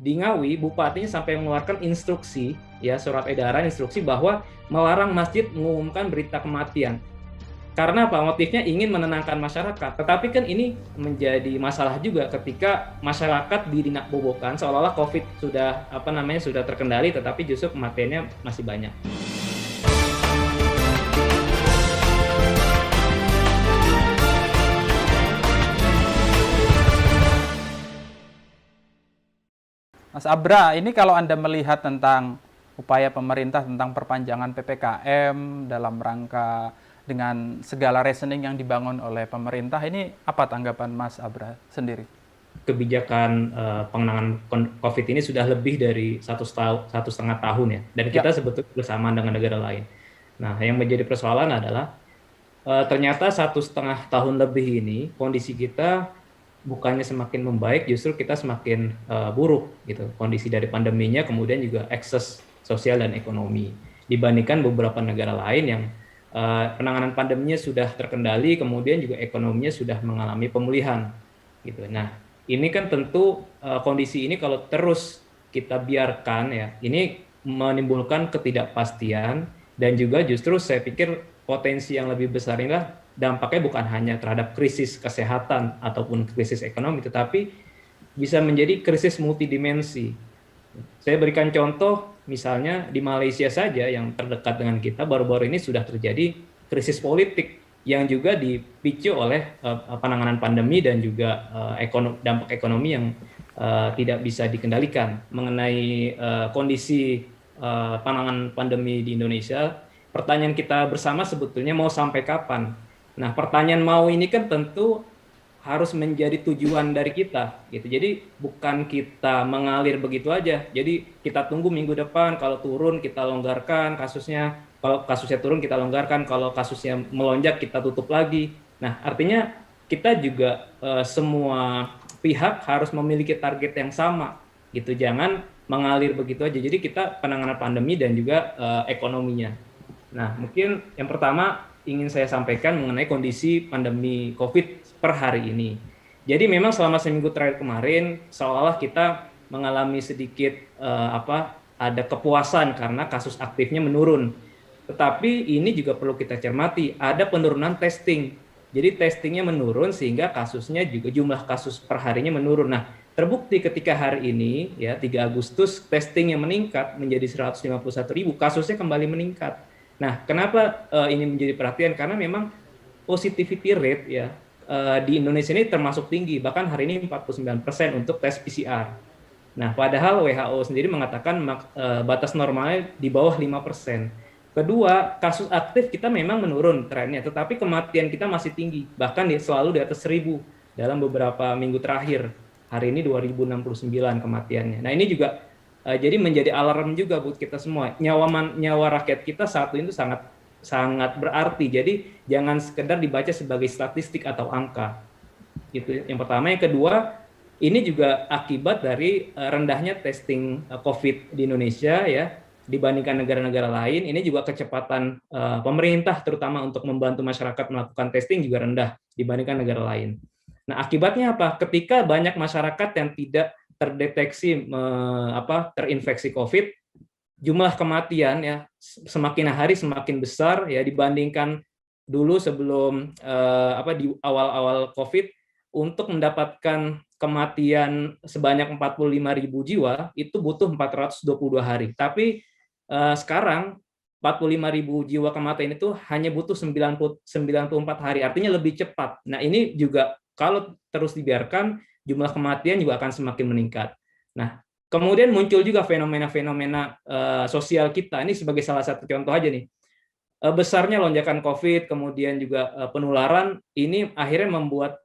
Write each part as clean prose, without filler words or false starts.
Di Ngawi, bupatinya sampai mengeluarkan instruksi, ya surat edaran instruksi bahwa melarang masjid mengumumkan berita kematian. Karena apa? Motifnya ingin menenangkan masyarakat. Tetapi kan ini menjadi masalah juga ketika masyarakat didinakbobokan seolah-olah COVID sudah terkendali, tetapi justru kematiannya masih banyak. Mas Abra, ini kalau Anda melihat tentang upaya pemerintah tentang perpanjangan PPKM dalam rangka dengan segala reasoning yang dibangun oleh pemerintah, ini apa tanggapan Mas Abra sendiri? Kebijakan pengenangan COVID ini sudah lebih dari 1,5 tahun ya, dan Ya, kita sebetulnya bersamaan dengan negara lain. Nah, yang menjadi persoalan adalah ternyata 1,5 tahun lebih ini kondisi kita bukannya semakin membaik, justru kita semakin buruk gitu. Kondisi dari pandeminya, kemudian juga akses sosial dan ekonomi dibandingkan beberapa negara lain yang penanganan pandeminya sudah terkendali, kemudian juga ekonominya sudah mengalami pemulihan gitu. Nah, ini kan tentu kondisi ini kalau terus kita biarkan ya, ini menimbulkan ketidakpastian dan juga justru saya pikir potensi yang lebih besar inilah dampaknya bukan hanya terhadap krisis kesehatan ataupun krisis ekonomi, tetapi bisa menjadi krisis multidimensi. Saya berikan contoh, misalnya di Malaysia saja yang terdekat dengan kita, baru-baru ini sudah terjadi krisis politik yang juga dipicu oleh penanganan pandemi dan juga dampak ekonomi yang tidak bisa dikendalikan. Mengenai kondisi penanganan pandemi di Indonesia, pertanyaan kita bersama sebetulnya mau sampai kapan? Nah, pertanyaan mau ini kan tentu harus menjadi tujuan dari kita gitu. Jadi bukan kita mengalir begitu aja. Jadi kita tunggu minggu depan, kalau turun kita longgarkan kasusnya, kalau kasusnya turun kita longgarkan, kalau kasusnya melonjak kita tutup lagi. Nah, artinya kita juga semua pihak harus memiliki target yang sama gitu. Jangan mengalir begitu aja. Jadi kita penanganan pandemi dan juga ekonominya. Nah, mungkin yang pertama ingin saya sampaikan mengenai kondisi pandemi COVID per hari ini. Jadi memang selama seminggu terakhir kemarin seolah-olah kita mengalami sedikit ada kepuasan karena kasus aktifnya menurun. Tetapi ini juga perlu kita cermati, ada penurunan testing. Jadi testingnya menurun sehingga kasusnya juga jumlah kasus per harinya menurun. Nah, terbukti ketika hari ini ya 3 Agustus testingnya meningkat menjadi 151.000, kasusnya kembali meningkat. Nah, kenapa ini menjadi perhatian? Karena memang positivity rate ya di Indonesia ini termasuk tinggi, bahkan hari ini 49% untuk tes PCR. Nah, padahal WHO sendiri mengatakan batas normalnya di bawah 5%. Kedua, kasus aktif kita memang menurun trennya, tetapi kematian kita masih tinggi, bahkan selalu di atas 1.000 dalam beberapa minggu terakhir. Hari ini 2.069 kematiannya. Nah, ini juga jadi menjadi alarm juga buat kita semua. Nyawa rakyat kita saat ini sangat sangat berarti. Jadi jangan sekedar dibaca sebagai statistik atau angka. Itu yang pertama. Yang kedua, ini juga akibat dari rendahnya testing COVID di Indonesia ya dibandingkan negara-negara lain. Ini juga kecepatan pemerintah terutama untuk membantu masyarakat melakukan testing juga rendah dibandingkan negara lain. Nah, akibatnya apa? Ketika banyak masyarakat yang tidak terdeteksi terinfeksi COVID, jumlah kematian ya semakin hari semakin besar ya dibandingkan dulu sebelum di awal-awal COVID. Untuk mendapatkan kematian sebanyak 45.000 jiwa itu butuh 422 hari. Tapi sekarang 45.000 jiwa kematian itu hanya butuh 94 hari, artinya lebih cepat. Nah, ini juga kalau terus dibiarkan jumlah kematian juga akan semakin meningkat. Nah, kemudian muncul juga fenomena-fenomena sosial kita. Ini sebagai salah satu contoh aja nih. Besarnya lonjakan COVID, kemudian juga penularan, ini akhirnya membuat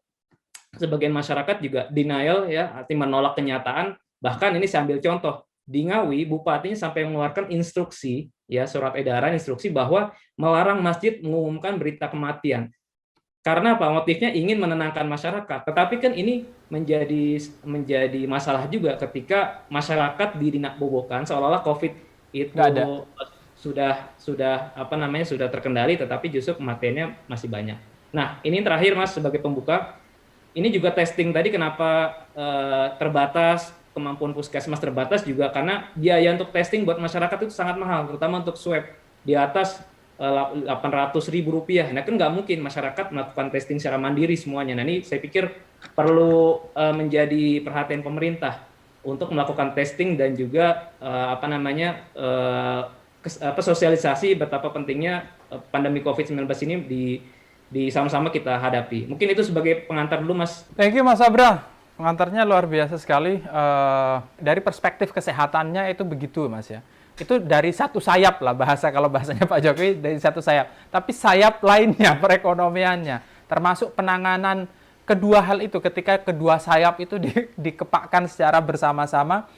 sebagian masyarakat juga denial ya, artinya menolak kenyataan. Bahkan ini saya ambil contoh, di Ngawi bupatinya sampai mengeluarkan instruksi ya, surat edaran instruksi bahwa melarang masjid mengumumkan berita kematian. Karena apa? Motifnya ingin menenangkan masyarakat. Tetapi kan ini menjadi masalah juga ketika masyarakat didinakbobokan seolah-olah COVID itu nggak ada. sudah terkendali, tetapi justru kematiannya masih banyak. Nah, ini terakhir Mas sebagai pembuka. Ini juga testing tadi kenapa terbatas, kemampuan puskesmas terbatas juga karena biaya untuk testing buat masyarakat itu sangat mahal, terutama untuk swab di atas 800.000 rupiah. Nah kan nggak mungkin masyarakat melakukan testing secara mandiri semuanya. Nah ini saya pikir perlu menjadi perhatian pemerintah untuk melakukan testing dan juga sosialisasi betapa pentingnya pandemi COVID-19 ini di sama-sama kita hadapi. Mungkin itu sebagai pengantar dulu, Mas. Thank you Mas Abra. Pengantarnya luar biasa sekali. Dari perspektif kesehatannya itu begitu Mas ya. Itu dari satu sayap lah kalau bahasanya Pak Jokowi, dari satu sayap. Tapi sayap lainnya perekonomiannya, termasuk penanganan kedua hal itu, ketika kedua sayap itu dikepakkan secara bersama-sama.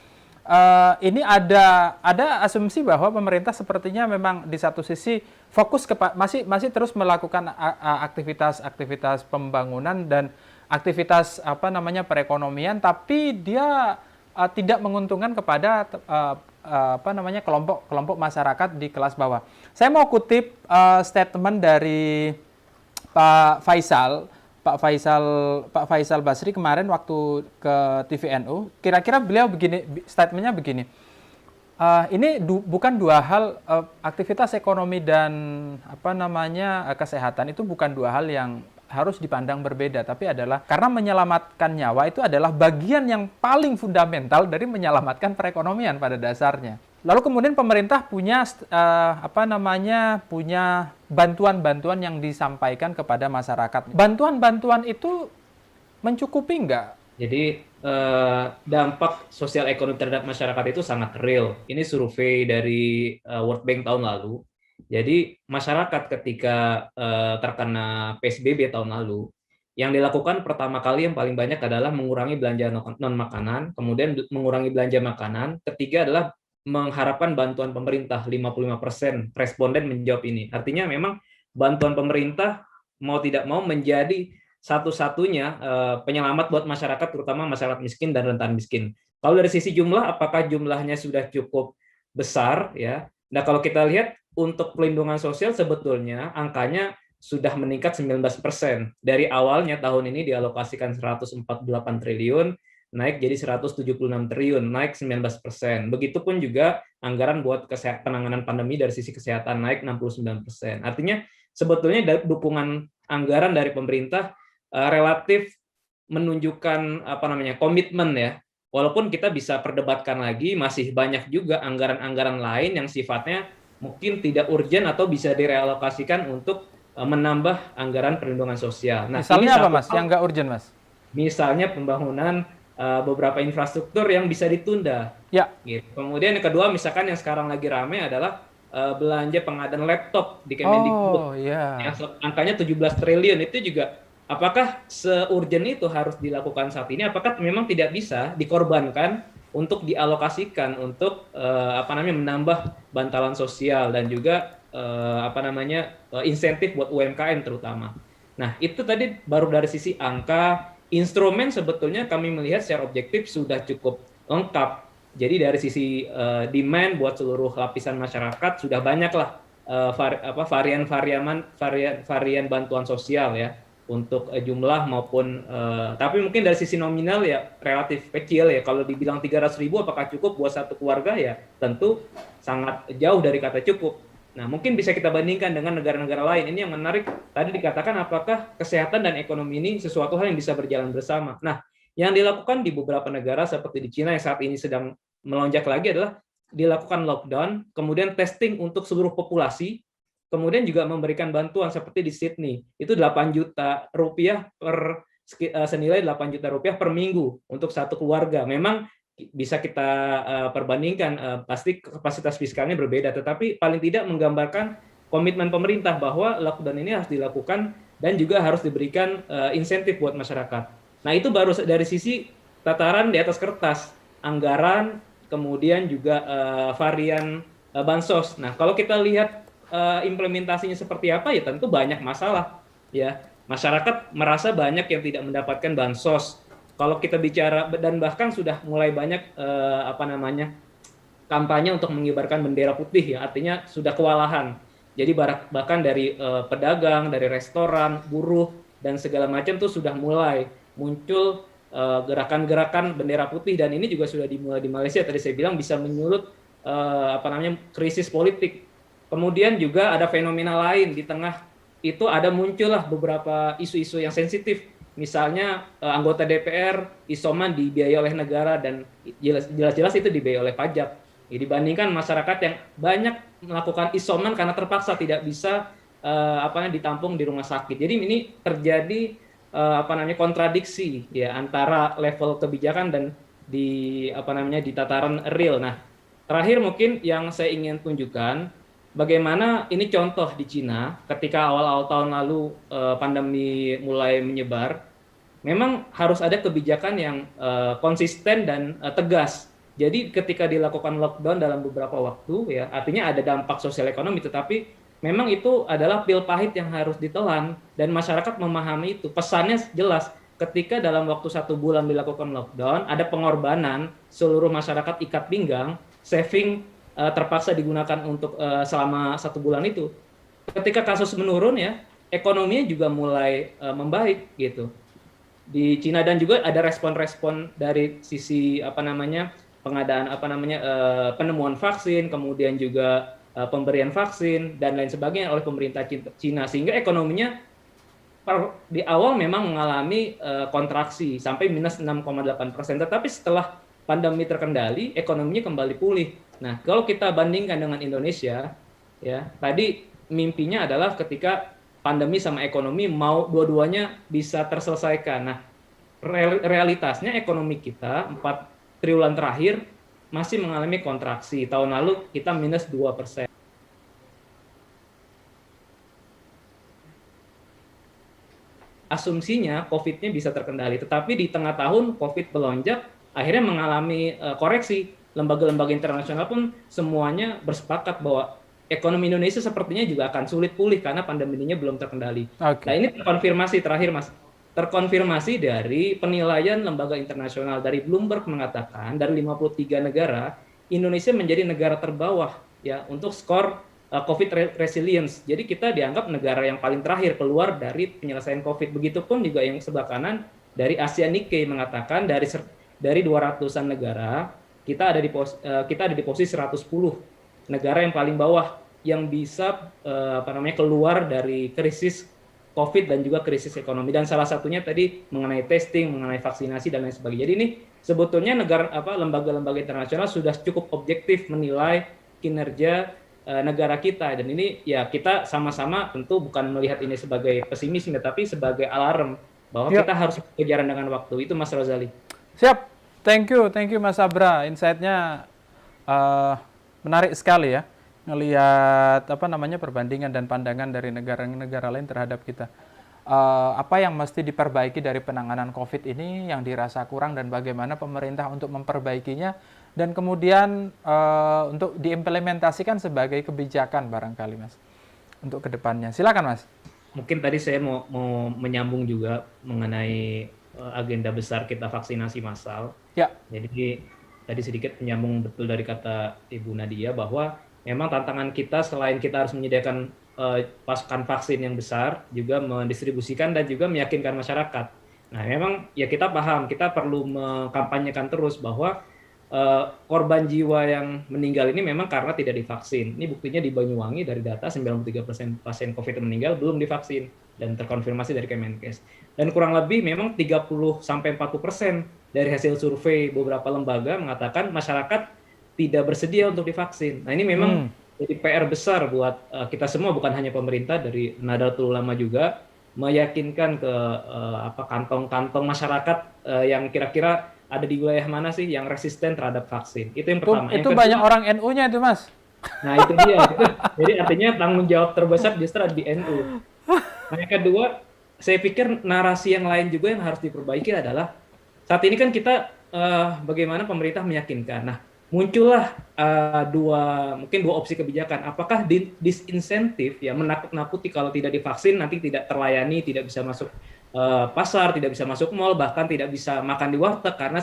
Ini ada asumsi bahwa pemerintah sepertinya memang di satu sisi fokus masih terus melakukan aktivitas pembangunan dan aktivitas perekonomian, tapi dia tidak menguntungkan kepada kelompok masyarakat di kelas bawah. Saya mau kutip statement dari Pak Faisal Basri kemarin waktu ke TVNU. Kira-kira beliau statementnya begini. Ini bukan dua hal, aktivitas ekonomi dan kesehatan itu bukan dua hal yang harus dipandang berbeda, tapi adalah karena menyelamatkan nyawa itu adalah bagian yang paling fundamental dari menyelamatkan perekonomian pada dasarnya. Lalu kemudian pemerintah punya punya bantuan-bantuan yang disampaikan kepada masyarakat. Bantuan-bantuan itu mencukupi nggak? Jadi dampak sosial ekonomi terhadap masyarakat itu sangat real. Ini survei dari World Bank tahun lalu. Jadi masyarakat ketika terkena PSBB tahun lalu, yang dilakukan pertama kali yang paling banyak adalah mengurangi belanja non-makanan, kemudian mengurangi belanja makanan, ketiga adalah mengharapkan bantuan pemerintah. 55% responden menjawab ini. Artinya memang bantuan pemerintah mau tidak mau menjadi satu-satunya penyelamat buat masyarakat, terutama masyarakat miskin dan rentan miskin. Kalau dari sisi jumlah, apakah jumlahnya sudah cukup besar ya? Nah, kalau kita lihat untuk pelindungan sosial sebetulnya angkanya sudah meningkat 19%. Dari awalnya tahun ini dialokasikan 148 triliun, naik jadi 176 triliun, naik 19%. Begitupun juga anggaran buat penanganan pandemi dari sisi kesehatan naik 69%. Artinya sebetulnya dukungan anggaran dari pemerintah relatif menunjukkan komitmen ya. Walaupun kita bisa perdebatkan lagi, masih banyak juga anggaran-anggaran lain yang sifatnya mungkin tidak urgent atau bisa direalokasikan untuk menambah anggaran perlindungan sosial. Nah, misalnya apa Mas yang nggak urgent Mas? Misalnya pembangunan beberapa infrastruktur yang bisa ditunda. Ya. Gitu. Kemudian yang kedua, misalkan yang sekarang lagi ramai adalah belanja pengadaan laptop di Kemendikbud. Oh iya. Yang angkanya 17 triliun itu juga. Apakah se-urgent itu harus dilakukan saat ini? Apakah memang tidak bisa dikorbankan untuk dialokasikan untuk menambah bantalan sosial dan juga insentif buat UMKM terutama. Nah, itu tadi baru dari sisi angka. Instrumen sebetulnya kami melihat secara objektif sudah cukup lengkap. Jadi dari sisi demand buat seluruh lapisan masyarakat sudah banyaklah varian bantuan sosial ya, untuk jumlah maupun tapi mungkin dari sisi nominal ya relatif kecil ya. Kalau dibilang 300.000 apakah cukup buat satu keluarga, ya tentu sangat jauh dari kata cukup. Nah, mungkin bisa kita bandingkan dengan negara-negara lain. Ini yang menarik, tadi dikatakan apakah kesehatan dan ekonomi ini sesuatu hal yang bisa berjalan bersama. Nah, yang dilakukan di beberapa negara seperti di Cina yang saat ini sedang melonjak lagi adalah dilakukan lockdown, kemudian testing untuk seluruh populasi, kemudian juga memberikan bantuan seperti di Sydney, itu 8 juta rupiah senilai 8 juta rupiah per minggu untuk satu keluarga. Memang bisa kita perbandingkan, pasti kapasitas fiskalnya berbeda, tetapi paling tidak menggambarkan komitmen pemerintah bahwa lockdown ini harus dilakukan dan juga harus diberikan insentif buat masyarakat. Nah, itu baru dari sisi tataran di atas kertas, anggaran, kemudian juga varian bansos. Nah, kalau kita lihat implementasinya seperti apa, ya tentu banyak masalah ya. Masyarakat merasa banyak yang tidak mendapatkan bansos. Kalau kita bicara, dan bahkan sudah mulai banyak kampanye untuk mengibarkan bendera putih ya, artinya sudah kewalahan. Jadi bahkan dari pedagang, dari restoran, buruh dan segala macam tuh sudah mulai muncul gerakan-gerakan bendera putih, dan ini juga sudah dimulai di Malaysia tadi saya bilang bisa menyulut krisis politik. Kemudian juga ada fenomena lain di tengah itu, ada muncullah beberapa isu-isu yang sensitif. Misalnya anggota DPR isoman dibiayai oleh negara dan jelas-jelas itu dibiayai oleh pajak. Ya, dibandingkan masyarakat yang banyak melakukan isoman karena terpaksa tidak bisa ditampung di rumah sakit. Jadi ini terjadi kontradiksi ya antara level kebijakan dan di tataran real. Nah, terakhir mungkin yang saya ingin tunjukkan bagaimana ini contoh di Cina ketika awal-awal tahun lalu pandemi mulai menyebar, memang harus ada kebijakan yang konsisten dan tegas. Jadi ketika dilakukan lockdown dalam beberapa waktu, ya artinya ada dampak sosial ekonomi, tetapi memang itu adalah pil pahit yang harus ditelan dan masyarakat memahami itu. Pesannya jelas, ketika dalam waktu 1 bulan dilakukan lockdown, ada pengorbanan seluruh masyarakat ikat pinggang, saving terpaksa digunakan untuk selama 1 bulan itu. Ketika kasus menurun ya, ekonominya juga mulai membaik gitu di Cina, dan juga ada respon-respon dari sisi pengadaan penemuan vaksin, kemudian juga pemberian vaksin dan lain sebagainya oleh pemerintah Cina, sehingga ekonominya di awal memang mengalami kontraksi sampai minus 6,8%, tetapi setelah pandemi terkendali ekonominya kembali pulih. Nah, kalau kita bandingkan dengan Indonesia, ya tadi mimpinya adalah ketika pandemi sama ekonomi mau dua-duanya bisa terselesaikan. Nah, realitasnya ekonomi kita 4 triwulan terakhir masih mengalami kontraksi. Tahun lalu kita minus 2%. Asumsinya COVID-nya bisa terkendali, tetapi di tengah tahun COVID melonjak, akhirnya mengalami koreksi. Lembaga-lembaga internasional pun semuanya bersepakat bahwa ekonomi Indonesia sepertinya juga akan sulit pulih karena pandeminya belum terkendali. Okay. Nah, ini terkonfirmasi terakhir, Mas. Terkonfirmasi dari penilaian lembaga internasional. Dari Bloomberg mengatakan dari 53 negara, Indonesia menjadi negara terbawah ya untuk skor COVID resilience. Jadi kita dianggap negara yang paling terakhir keluar dari penyelesaian COVID. Begitupun juga yang sebelah kanan dari Asia Nikkei mengatakan dari 200-an negara kita ada di posisi 110 negara yang paling bawah yang bisa keluar dari krisis COVID dan juga krisis ekonomi. Dan salah satunya tadi mengenai testing, mengenai vaksinasi dan lain sebagainya. Jadi ini sebetulnya lembaga-lembaga internasional sudah cukup objektif menilai kinerja negara kita, dan ini ya kita sama-sama tentu bukan melihat ini sebagai pesimis, tapi sebagai alarm bahwa kita harus kejaran dengan waktu. Itu Mas Rozali. Siap, thank you Mas Abra, insight-nya menarik sekali ya, ngelihat perbandingan dan pandangan dari negara-negara lain terhadap kita. Apa yang mesti diperbaiki dari penanganan COVID ini yang dirasa kurang dan bagaimana pemerintah untuk memperbaikinya dan kemudian untuk diimplementasikan sebagai kebijakan barangkali Mas untuk kedepannya. Silakan Mas. Mungkin tadi saya mau menyambung juga mengenai agenda besar kita vaksinasi massal. Ya. Jadi tadi sedikit menyambung betul dari kata Ibu Nadia bahwa memang tantangan kita selain kita harus menyediakan pasukan vaksin yang besar, juga mendistribusikan dan juga meyakinkan masyarakat. Nah, memang ya kita paham, kita perlu mengkampanyekan terus bahwa korban jiwa yang meninggal ini memang karena tidak divaksin. Ini buktinya di Banyuwangi dari data 93% pasien COVID meninggal belum divaksin dan terkonfirmasi dari Kemenkes. Dan kurang lebih memang 30-40% dari hasil survei beberapa lembaga mengatakan masyarakat tidak bersedia untuk divaksin. Nah, ini memang jadi PR besar buat kita semua, bukan hanya pemerintah, dari Nahdlatul Ulama juga meyakinkan ke kantong-kantong masyarakat yang kira-kira ada di wilayah mana sih yang resisten terhadap vaksin. Itu yang pertama. Itu yang banyak orang NU-nya itu, Mas. Nah, itu dia. Jadi artinya tanggung jawab terbesar justru ada di NU. Nah, yang kedua, saya pikir narasi yang lain juga yang harus diperbaiki adalah saat ini kan kita bagaimana pemerintah meyakinkan. Nah, muncullah dua opsi kebijakan. Apakah disinsentif ya, menakut-nakuti kalau tidak divaksin nanti tidak terlayani, tidak bisa masuk pasar, tidak bisa masuk mal, bahkan tidak bisa makan di warteg karena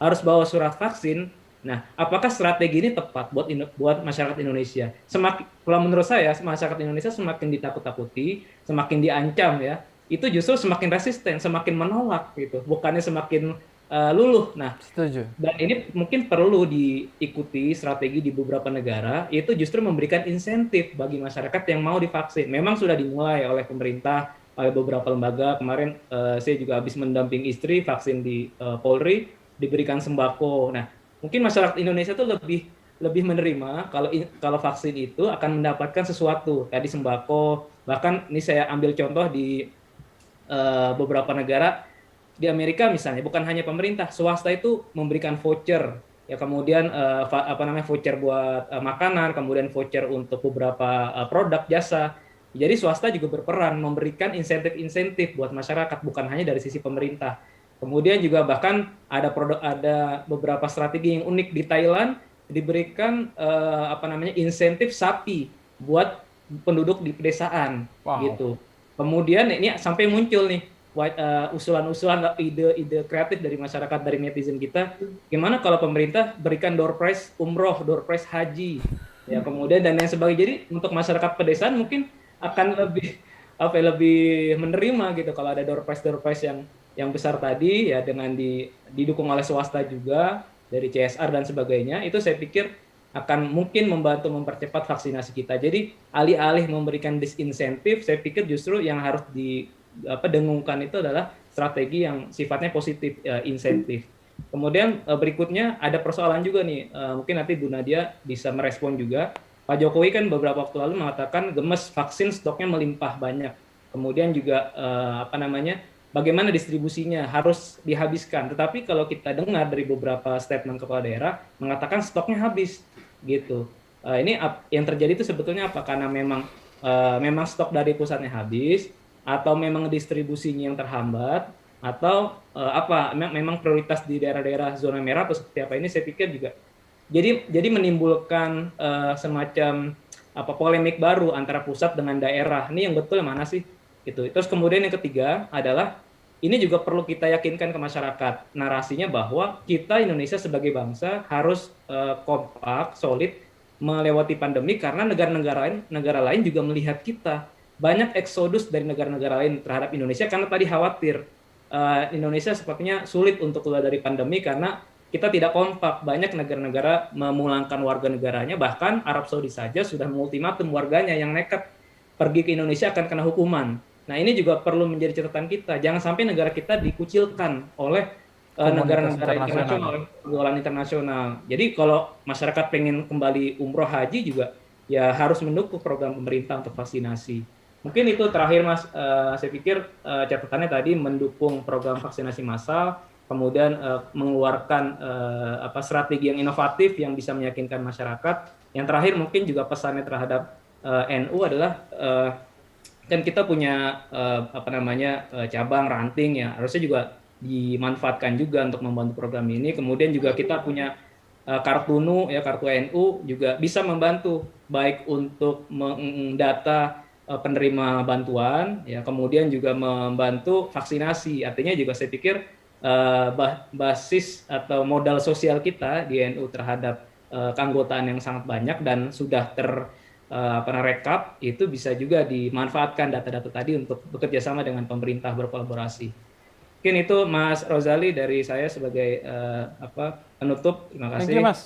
harus bawa surat vaksin. Nah, apakah strategi ini tepat buat masyarakat Indonesia? Kalau menurut saya masyarakat Indonesia semakin ditakut-takuti, semakin diancam ya. itu justru semakin resisten, semakin menolak gitu, bukannya semakin luluh. Nah, Setuju. dan ini mungkin perlu diikuti strategi di beberapa negara, itu justru memberikan insentif bagi masyarakat yang mau divaksin. Memang sudah dimulai oleh pemerintah, oleh beberapa lembaga. Kemarin saya juga habis mendamping istri vaksin di Polri, diberikan sembako. Nah, mungkin masyarakat Indonesia tuh lebih lebih menerima kalau vaksin itu akan mendapatkan sesuatu, tadi sembako. Bahkan ini saya ambil contoh di beberapa negara di Amerika misalnya, bukan hanya pemerintah, swasta itu memberikan voucher, ya kemudian apa namanya, voucher buat makanan, kemudian voucher untuk beberapa produk jasa. Jadi swasta juga berperan memberikan insentif-insentif buat masyarakat, bukan hanya dari sisi pemerintah. Kemudian juga bahkan ada beberapa strategi yang unik di Thailand, diberikan apa namanya, insentif sapi buat penduduk di pedesaan Wow. gitu. Kemudian ini sampai muncul nih usulan-usulan, ide-ide kreatif dari masyarakat, dari netizen kita, gimana kalau pemerintah berikan door prize umroh, door prize haji, ya kemudian dan lain sebagainya. Jadi untuk masyarakat pedesaan mungkin akan lebih apa ya, lebih menerima gitu kalau ada door prize yang besar tadi, ya dengan didukung oleh swasta juga dari CSR dan sebagainya. Itu saya pikir akan mungkin membantu mempercepat vaksinasi kita. Jadi alih-alih memberikan disinsentif, saya pikir justru yang harus dengungkan itu adalah strategi yang sifatnya positif, insentif. Kemudian berikutnya ada persoalan juga nih, mungkin nanti Bu Nadia bisa merespon juga. Pak Jokowi kan beberapa waktu lalu mengatakan gemes vaksin stoknya melimpah banyak. Kemudian juga apa namanya, bagaimana distribusinya harus dihabiskan. Tetapi kalau kita dengar dari beberapa statement kepala daerah mengatakan stoknya habis gitu. Ini yang terjadi itu sebetulnya apa? Karena memang stok dari pusatnya habis, atau memang distribusinya yang terhambat, atau apa? Memang prioritas di daerah-daerah zona merah atau seperti apa? Ini saya pikir juga jadi menimbulkan semacam apa, polemik baru antara pusat dengan daerah. Ini yang betul yang mana sih? Gitu. Terus kemudian yang ketiga adalah ini juga perlu kita yakinkan ke masyarakat, narasinya bahwa kita Indonesia sebagai bangsa harus kompak, solid melewati pandemi, karena negara lain juga melihat kita. Banyak eksodus dari negara-negara lain terhadap Indonesia karena tadi khawatir Indonesia sepertinya sulit untuk keluar dari pandemi karena kita tidak kompak. Banyak negara-negara memulangkan warga negaranya, bahkan Arab Saudi saja sudah mengultimatum warganya yang nekat pergi ke Indonesia akan kena hukuman. Nah, ini juga perlu menjadi catatan kita. Jangan sampai negara kita dikucilkan oleh Komunitas negara-negara internasional. internasional, oleh pergaulan internasional. Jadi kalau masyarakat pengen kembali umroh haji juga ya harus mendukung program pemerintah untuk vaksinasi. Mungkin itu terakhir Mas, saya pikir catatannya tadi mendukung program vaksinasi massal, kemudian mengeluarkan apa, strategi yang inovatif yang bisa meyakinkan masyarakat. Yang terakhir mungkin juga pesannya terhadap NU adalah kan kita punya apa namanya, cabang ranting ya, harusnya juga dimanfaatkan juga untuk membantu program ini. Kemudian juga kita punya kartu NU ya, kartu NU juga bisa membantu baik untuk mendata penerima bantuan ya, kemudian juga membantu vaksinasi. Artinya juga saya pikir basis atau modal sosial kita di NU terhadap keanggotaan yang sangat banyak dan sudah rekap, itu bisa juga dimanfaatkan data-data tadi untuk bekerja sama dengan pemerintah, berkolaborasi. Mungkin itu Mas Rozali dari saya sebagai penutup. Terima Thank you, kasih. Mas.